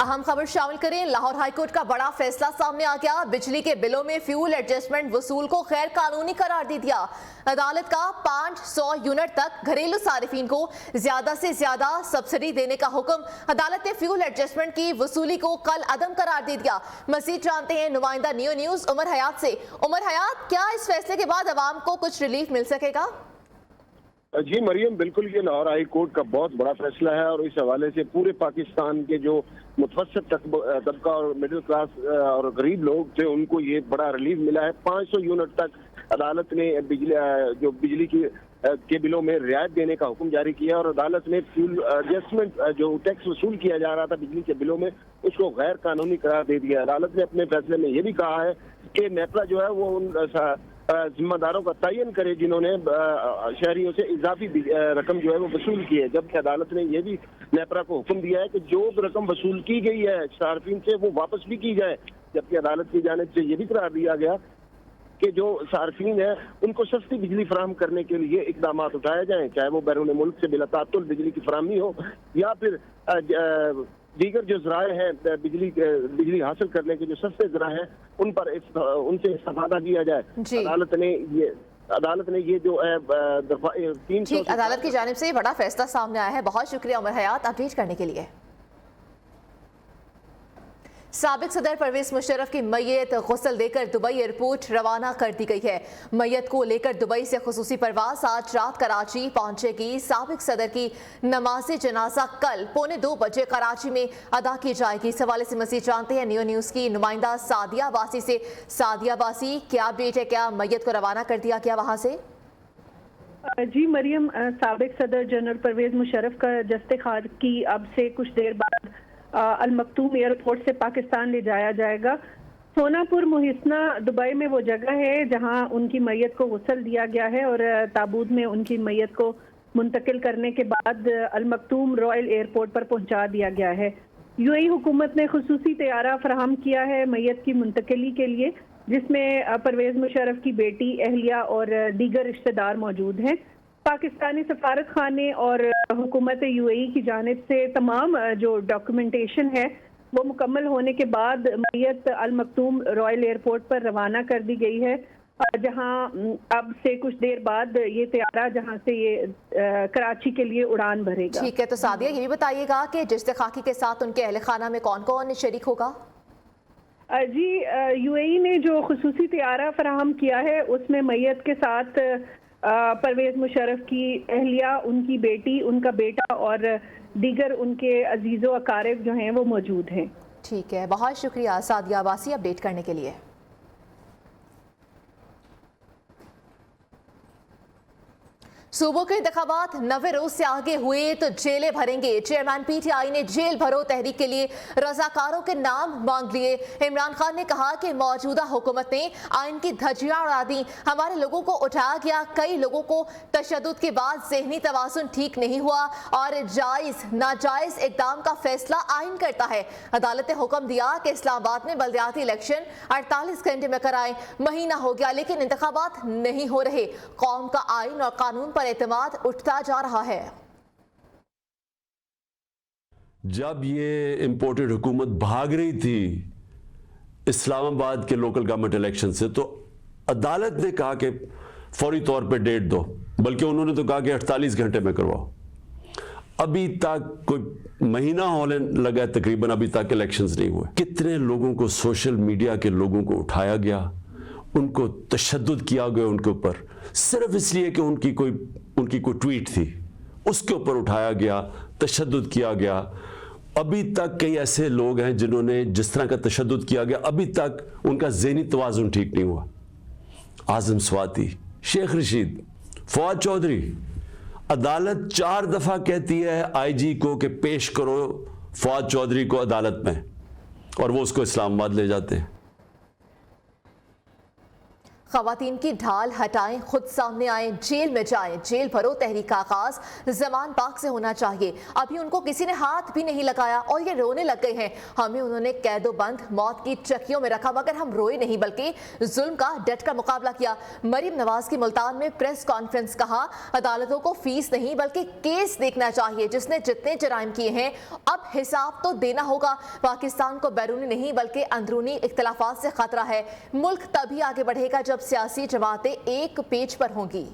اہم خبر شامل کریں۔ لاہور ہائی کورٹ کا بڑا فیصلہ سامنے آ گیا۔ بجلی کے بلوں میں فیول ایڈجسٹمنٹ وصول کو غیر قانونی قرار دے دیا۔ عدالت کا 500 یونٹ تک گھریلو صارفین کو زیادہ سے زیادہ سبسڈی دینے کا حکم۔ عدالت نے فیول ایڈجسٹمنٹ کی وصولی کو کل عدم قرار دے دیا۔ مزید جانتے ہیں نمائندہ نیو نیوز عمر حیات سے۔ عمر حیات، کیا اس فیصلے کے بعد عوام کو کچھ ریلیف مل سکے گا؟ جی مریم، بالکل یہ لاہور ہائی کورٹ کا بہت بڑا فیصلہ ہے اور اس حوالے سے پورے پاکستان کے جو متوسط طبقہ اور مڈل کلاس اور غریب لوگ تھے ان کو یہ بڑا ریلیف ملا ہے۔ 500 یونٹ تک عدالت نے بجلی کے بلوں میں رعایت دینے کا حکم جاری کیا اور عدالت نے فیول ایڈجسٹمنٹ جو ٹیکس وصول کیا جا رہا تھا بجلی کے بلوں میں اس کو غیر قانونی قرار دے دیا۔ عدالت نے اپنے فیصلے میں یہ بھی کہا ہے کہ نیپرا جو ہے وہ ان ذمہ داروں کا تعین کرے جنہوں نے شہریوں سے اضافی رقم جو ہے وہ وصول کی ہے، جبکہ عدالت نے یہ بھی نیپرا کو حکم دیا ہے کہ جو رقم وصول کی گئی ہے صارفین سے وہ واپس بھی کی جائے، جبکہ عدالت کی جانب سے یہ بھی قرار دیا گیا کہ جو صارفین ہیں ان کو سستی بجلی فراہم کرنے کے لیے اقدامات اٹھائے جائیں، چاہے وہ بیرون ملک سے بلا تعطل بجلی کی فراہمی ہو یا پھر دیگر جو ذرائع ہیں بجلی حاصل کرنے کے جو سستے ذرائع ہیں ان سے استفادہ کیا جائے۔ جی عدالت نے یہ جو ہے عدالت کی جانب سے بڑا فیصلہ سامنے آیا ہے۔ بہت شکریہ عمر حیات اپڈیٹ کرنے کے لیے۔ سابق صدر پرویز مشرف کی میت غسل دے کر دبئی ایئرپورٹ روانہ کر دی گئی ہے۔ میت کو لے کر دبئی سے خصوصی پرواز آج رات کراچی پہنچے گی۔ سابق صدر کی نماز جنازہ کل 1:45 بجے کراچی میں ادا کی جائے گی۔ اس حوالے سے مزید جانتے ہیں نیو نیوز کی نمائندہ سعدیہ باسی سے۔ سعدیہ باسی، کیا اپڈیٹ ہے؟ کیا میت کو روانہ کر دیا گیا وہاں سے؟ جی مریم، سابق صدر جنرل پرویز مشرف کا جسد خاکی اب سے کچھ دیر بعد المکتوم ایئرپورٹ سے پاکستان لے جایا جائے گا۔ سونا پور محسنہ دبئی میں وہ جگہ ہے جہاں ان کی میت کو غسل دیا گیا ہے اور تابوت میں ان کی میت کو منتقل کرنے کے بعد المکتوم رائل ایئرپورٹ پر پہنچا دیا گیا ہے۔ یو اے ای حکومت نے خصوصی طیارہ فراہم کیا ہے میت کی منتقلی کے لیے، جس میں پرویز مشرف کی بیٹی، اہلیہ اور دیگر رشتہ دار موجود ہیں۔ پاکستانی سفارت خانے اور حکومت یو اے ای کی جانب سے تمام جو ڈاکومنٹیشن ہے وہ مکمل ہونے کے بعد میت المکتوم رائل ایئرپورٹ پر روانہ کر دی گئی ہے، جہاں اب سے کچھ دیر بعد یہ طیارہ جہاں سے یہ کراچی کے لیے اڑان بھرے گا۔ ٹھیک ہے، تو سعدیہ یہ بھی بتائیے گا کہ جسد خاکی کے ساتھ ان کے اہل خانہ میں کون کون شریک ہوگا؟ جی، یو اے ای نے جو خصوصی طیارہ فراہم کیا ہے اس میں میت کے ساتھ پرویز مشرف کی اہلیہ، ان کی بیٹی، ان کا بیٹا اور دیگر ان کے عزیز و اقارب جو ہیں وہ موجود ہیں۔ ٹھیک ہے، بہت شکریہ سعدیہ باسی اپڈیٹ کرنے کے لیے۔ صوبوں کے انتخابات 90 روز سے آگے ہوئے تو جیلیں بھریں گے۔ چیئرمین پی ٹی آئی نے جیل بھرو تحریک کے لیے رضاکاروں کے نام مانگ لیے۔ عمران خان نے کہا کہ موجودہ حکومت نے آئین کی دھجیاں اڑا دیں، ہمارے لوگوں کو اٹھایا گیا، کئی لوگوں کو تشدد کے بعد ذہنی توازن ٹھیک نہیں ہوا اور جائز ناجائز اقدام کا فیصلہ آئین کرتا ہے۔ عدالت نے حکم دیا کہ اسلام آباد میں بلدیاتی الیکشن 48 گھنٹے میں کرائیں۔ مہینہ ہو گیا لیکن انتخابات نہیں ہو رہے۔ قوم کا آئین اور قانون پر اعتماد اٹھتا جا رہا ہے۔ جب یہ امپورٹڈ حکومت بھاگ رہی تھی اسلام آباد کے لوکل گورنمنٹ الیکشن سے تو عدالت نے کہا کہ فوری طور پہ ڈیٹ دو، بلکہ انہوں نے تو کہا کہ 48 گھنٹے میں کرواؤ۔ ابھی تک کوئی مہینہ ہونے لگا ہے تقریباً، ابھی تک الیکشنز نہیں ہوئے۔ کتنے لوگوں کو سوشل میڈیا کے لوگوں کو اٹھایا گیا، ان کو تشدد کیا گیا ان کے اوپر، صرف اس لیے کہ ان کی کوئی ٹویٹ تھی، اس کے اوپر اٹھایا گیا، تشدد کیا گیا۔ ابھی تک کئی ایسے لوگ ہیں جنہوں نے جس طرح کا تشدد کیا گیا، ابھی تک ان کا ذہنی توازن ٹھیک نہیں ہوا۔ اعظم سواتی، شیخ رشید، فواد چودھری، عدالت 4 دفعہ کہتی ہے آئی جی کو کہ پیش کرو فواد چودھری کو عدالت میں، اور وہ اس کو اسلام آباد لے جاتے ہیں۔ ख़वातीन की ढाल हटाएं, खुद सामने आएं, जेल में जाएं, जेल भरो तहरीक का आगाज ज़मान पाक से होना चाहिए। अभी उनको किसी ने हाथ भी नहीं लगाया और ये रोने लग गए हैं। हमें उन्होंने कैदो बंद मौत की चक्कियों में रखा, मगर हम रोए नहीं बल्कि जुल्म का डट कर मुकाबला किया। मरीम नवाज की मुल्तान में प्रेस कॉन्फ्रेंस, कहा अदालतों को फीस नहीं बल्कि केस देखना चाहिए। जिसने जितने जराइम किए हैं अब हिसाब तो देना होगा। पाकिस्तान को बैरूनी नहीं बल्कि अंदरूनी इख्तिलाफात से खतरा है। मुल्क तभी आगे बढ़ेगा जब सियासी जमातें एक पेज पर होंगी।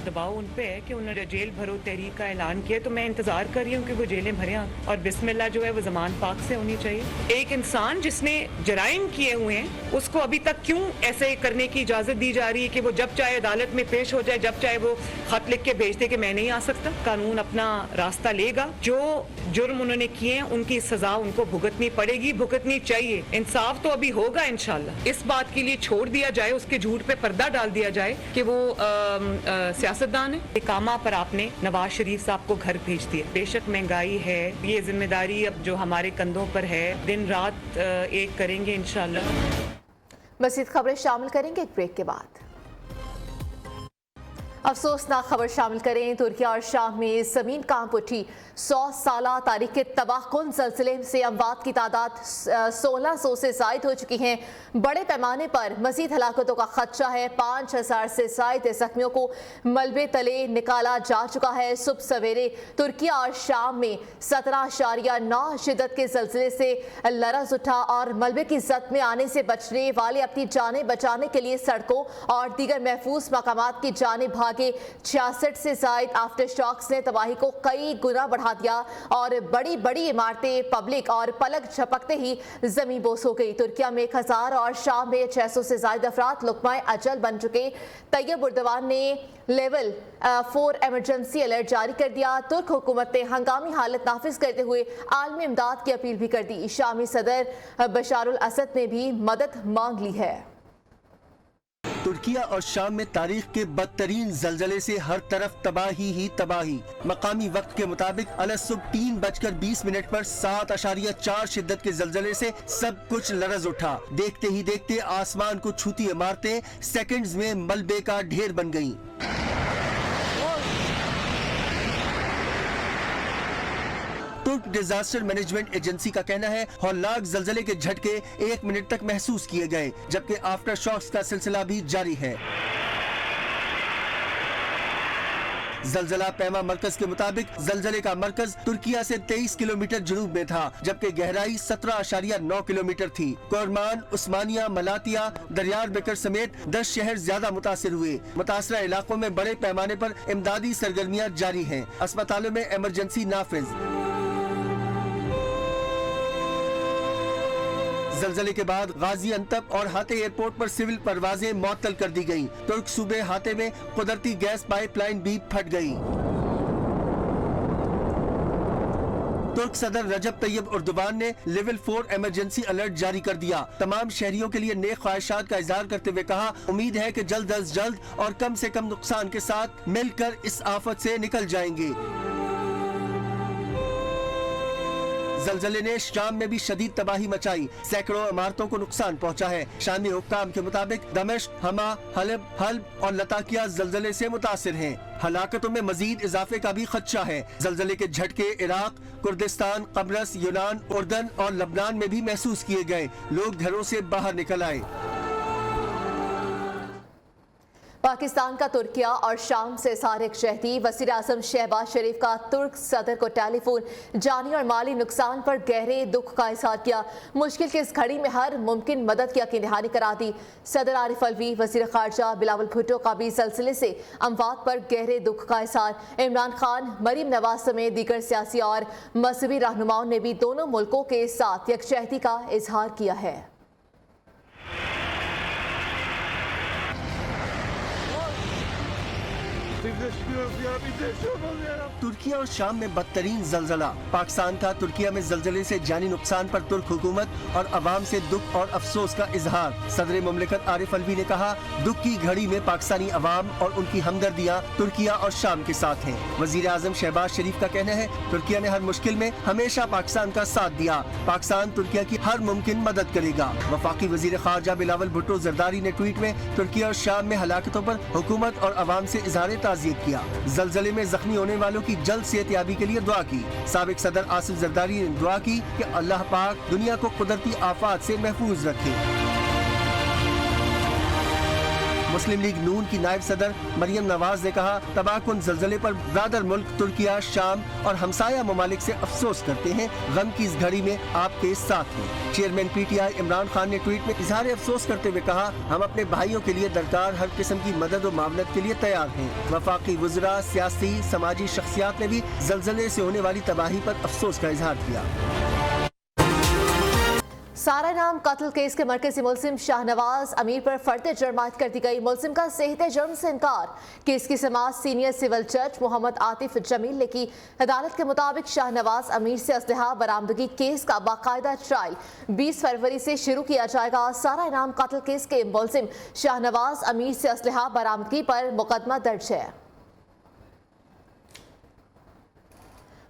दबाव उन पे है कि उन्होंने जेल भरो तहरीक का ऐलान किया, तो मैं इंतजार कर रही हूँ कि वो जेलें भरें और बिस्मिल्लाह जो है वो ज़मान पाक से होनी चाहिए। एक इंसान जिसने जराइम किए हुए हैं उसको अभी तक क्यों ऐसे करने की इजाज़त दी जा रही है कि वो जब चाहे अदालत में पेश हो जाए, जब चाहे वो खत लिख के भेज दे कि मैं नहीं आ सकता। कानून अपना रास्ता लेगा। जो जुर्म उन्होंने किए हैं उनकी सजा उनको भुगतनी पड़ेगी, भुगतनी चाहिए। इंसाफ तो अभी होगा इंशाल्लाह। इस बात के लिए छोड़ दिया जाए, उसके झूठ पे पर्दा डाल दिया जाए कि वो सियासतदान है। इकामा पर आपने नवाज शरीफ साहब को घर भेज दिया। बेशक महंगाई है, ये जिम्मेदारी अब जो हमारे कंधों पर है, दिन रात एक करेंगे इंशाल्लाह। मज़ीद खबरें शामिल करेंगे एक ब्रेक के बाद। अफसोसनाक खबर शामिल करें, तुर्की और शाम में ज़मीन कांप उठी। 100 साला तारीख के तबाहकुन ज़लज़ले से अमवात की तादाद 1600 से ज़ायद हो चुकी हैं। बड़े पैमाने पर मज़ीद हलाकतों का खदशा है। 5000 से ज़ायद ज़ख्मियों को मलबे तले निकाला जा चुका है। सुबह सवेरे तुर्की और शाम में 17.9 शिद्दत के ज़लज़ले से लरज़ उठा और मलबे की ज़द में आने से बचने वाले अपनी जानें बचाने के लिए सड़कों और दीगर महफूज मकामात की जानिब भागे। 66 से ज़ायद आफ्टर शॉक्स ने तबाही को कई गुना बढ़ा दिया और बड़ी बड़ी इमारतें, पब्लिक और पलक झपकते ही जमीन बोस हो गई। तुर्किया में 1000 और शाम में 600 से ज़ायद अफराद लुक़माए अजल बन चुके। तैयब उर्दवान ने लेवल 4 एमरजेंसी अलर्ट जारी कर दिया। तुर्क हुकूमत ने हंगामी हालत नाफिज करते हुए आलमी इमदाद की अपील भी कर दी। शामी सदर बशारुल असद ने भी मदद मांग ली है। तुर्किया और शाम में तारीख के बदतरीन जलजले से हर तरफ तबाही ही तबाही। मकामी वक्त के मुताबिक अलसुबह 3:20 पर 7.4 शिद्दत के जलजले से सब कुछ लरज उठा। देखते ही देखते आसमान को छूती इमारतें सेकंड्स में मलबे का ढेर बन गईं। तुर्क डिजास्टर मैनेजमेंट एजेंसी का कहना है हौलनाक जलजले के झटके 1 मिनट तक महसूस किए गए, जबकि आफ्टर शॉक्स का सिलसिला भी जारी है। जलजला पैमा मरकज के मुताबिक जलजले का मरकज तुर्किया से 23 किलोमीटर जुनूब में था, जबकि गहराई 17.9 किलोमीटर थी। कोरमान, उस्मानिया, मलातिया, दरियार बेकर समेत 10 शहर ज्यादा मुतासिर हुए। मुतासरा इलाकों में बड़े पैमाने पर इमदादी सरगर्मियां जारी हैं। अस्पतालों में इमरजेंसी नाफिज। जलजले के बाद गाजी अंतब और हाते एयरपोर्ट पर सिविल परवाजें मुअत्तल कर दी गईं। तुर्क सूबे हाते में कुदरती गैस पाइपलाइन भी फट गई। तुर्क सदर रजब तैयब उर्दवान ने लेवल 4 इमरजेंसी अलर्ट जारी कर दिया। तमाम शहरियों के लिए नेक ख्वाहिशात का इजहार करते हुए कहा, उम्मीद है कि जल्द अज जल्द और कम से कम नुकसान के साथ मिलकर इस आफत से निकल जाएंगे। जलजले ने शाम में भी शदीद तबाही मचाई। सैकड़ों इमारतों को नुकसान पहुंचा है। शामी हुक्काम के मुताबिक दमिश्क, हमा, हल्ब और लताकिया जलजले से मुतासिर हैं। हलाकतों में मजीद इजाफे का भी खदशा है। जलजले के झटके इराक, कुर्दिस्तान, कब्रस, यूनान, उर्दन और लबनान में भी महसूस किए गए। लोग घरों से बाहर निकल आए। पाकिस्तान का तुर्किया और शाम से सारिक शहदी वज़ीर आज़म शहबाज शरीफ का तुर्क सदर को टेलीफोन, जानी और माली नुकसान पर गहरे दुख का इज़हार किया। मुश्किल की इस घड़ी में हर मुमकिन मदद की यकीन दहानी करा दी। सदर आरिफ अलवी, वज़ीर ख़ारजा बिलावल भुट्टो का भी सिलसिले से अमवात पर गहरे दुख का इज़हार। इमरान खान, मरीम नवाज समेत दीगर सियासी और मजहबी रहनुमाओं ने भी दोनों मुल्कों के साथ यकजहती का इज़हार किया है। We तुर्किया और शाम में बदतरीन जलजला। पाकिस्तान का तुर्किया में जलजले से जानी नुकसान पर तुर्क हुकूमत और अवाम से दुख और अफसोस का इजहार। सदर मुमलिकत आरिफ अलवी ने कहा, दुख की घड़ी में पाकिस्तानी अवाम और उनकी हमदर्दियाँ तुर्किया और शाम के साथ हैं। वजीर आजम शहबाज शरीफ का कहना है, तुर्किया ने हर मुश्किल में हमेशा पाकिस्तान का साथ दिया। पाकिस्तान तुर्किया की हर मुमकिन मदद करेगा। वफाकी वजीर खारजा बिलावल भुट्टो जरदारी ने ट्वीट में तुर्किया और शाम में हलाकतों पर हुकूमत और अवाम से इजहार ताज़ियत किया। जलजले में जख्मी होने वालों की जल्द सेहतयाबी के लिए दुआ की। साबिक सदर आसिफ जरदारी ने दुआ की कि अल्लाह पाक दुनिया को कुदरती आफात से महफूज रखे। मुस्लिम लीग नून की नायब सदर मरियम नवाज ने कहा, तबाहकुन जलजले पर ब्रादर मुल्क तुर्किया, शाम और हमसाया ममालिक से अफसोस करते हैं। गम की इस घड़ी में आपके साथ हैं। चेयरमैन PTI इमरान खान ने ट्वीट में इजहार अफसोस करते हुए कहा, हम अपने भाइयों के लिए दरकार हर किस्म की मदद और मावनत के लिए तैयार हैं। वफाकी वज़रा, सियासी समाजी शख्सियात ने भी जलजले से होने वाली तबाही पर अफसोस का इजहार किया। सारा नाम कत्ल केस के मरकजी मुलजिम शाहनवाज अमीर पर फर्द जुर्म आयद कर दी गई। मुलजिम का सेहत जुर्म से इनकार। केस की समाअत सीनियर सिविल जज मोहम्मद आतिफ जमील ने की। अदालत के मुताबिक शाहनवाज अमीर से असलहा बरामदगी केस का बाकायदा ट्रायल 20 फरवरी से शुरू किया जाएगा। सारा नाम कत्ल केस के मुलजिम शाहनवाज अमीर से असलहा बरामदगी पर मुकदमा दर्ज है।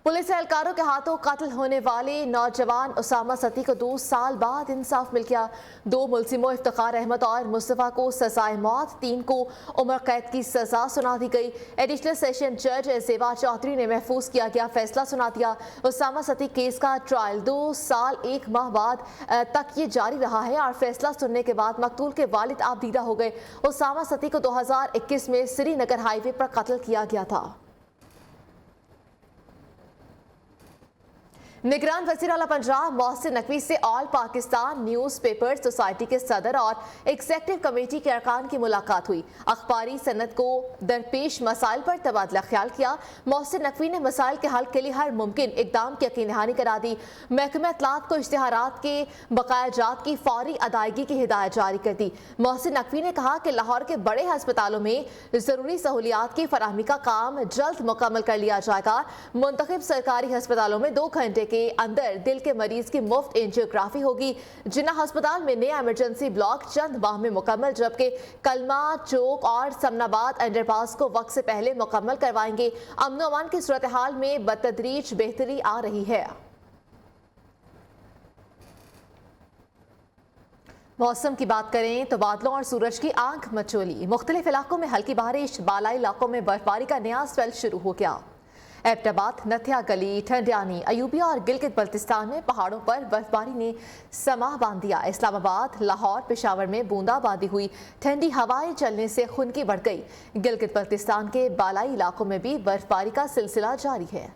पुलिस एहलकारों के हाथों कत्ल होने वाले नौजवान उसामा सती को 2 साल बाद इंसाफ मिल गया। 2 मुलजिमों इफ्तिखार अहमद और मुस्तफ़ा को सजाए मौत, 3 को उम्र कैद की सजा सुना दी गई। एडिशनल सेशन जज जेबा चौधरी ने महफूज किया गया फैसला सुना दिया। उसामा सती केस का ट्रायल 2 साल 1 माह बाद तक ये जारी रहा है और फैसला सुनने के बाद मकतूल के वालिद आबदीदा हो गए। उसामा सती को 2021 में श्रीनगर हाईवे पर कत्ल किया गया था। निगरान वज़ीर आला पंजाब मोहसिन नकवी से all Pakistan news paper society के सदर और एग्जेक्टिव कमेटी के अरकान की मुलाकात हुई। अखबारी सनत को दरपेश मसाइल पर तबादला ख्याल किया। मोहसिन नकवी ने मसाइल के हल के लिए हर मुमकिन इकदाम की यकीन दहानी करा दी। महकमा इत्तलात को इश्तिहारात के बकायाजात की फौरी अदायगी की हिदायत जारी कर दी। मोहसिन नकवी ने कहा कि लाहौर के बड़े अस्पतालों में ज़रूरी सहूलियात की फराहमी का काम जल्द मुकम्मल कर लिया जाएगा। मुंतखब सरकारी अस्पतालों में 2 घंटे के अंदर दिल के मरीज की मुफ्त एंजियोग्राफी होगी। जिन्ना अस्पताल में नया इमरजेंसी ब्लॉक चंद माह में मुकम्मल, जबकि कलमा चौक और समनाबाद अंडरपास को वक्त से पहले मुकम्मल करवाएंगे। अमन व अमान की सूरत हाल में बतदरीज बेहतरी आ रही है। मौसम की बात करें तो बादलों और सूरज की आंख मचोली। मुख्तलिफ इलाकों में हल्की बारिश, बालाई इलाकों में बर्फबारी का नया स्पेल शुरू हो गया। एबटाबाद, नथिया गली, ठंडियानी, अयूबिया और गिलगित बल्तिस्तान में पहाड़ों पर बर्फबारी ने समा बांध दिया। इस्लामाबाद, लाहौर, पेशावर में बूंदाबांदी हुई। ठंडी हवाएं चलने से खुनकी बढ़ गई। गिलगित बल्तिस्तान के बालाई इलाकों में भी बर्फबारी का सिलसिला जारी है।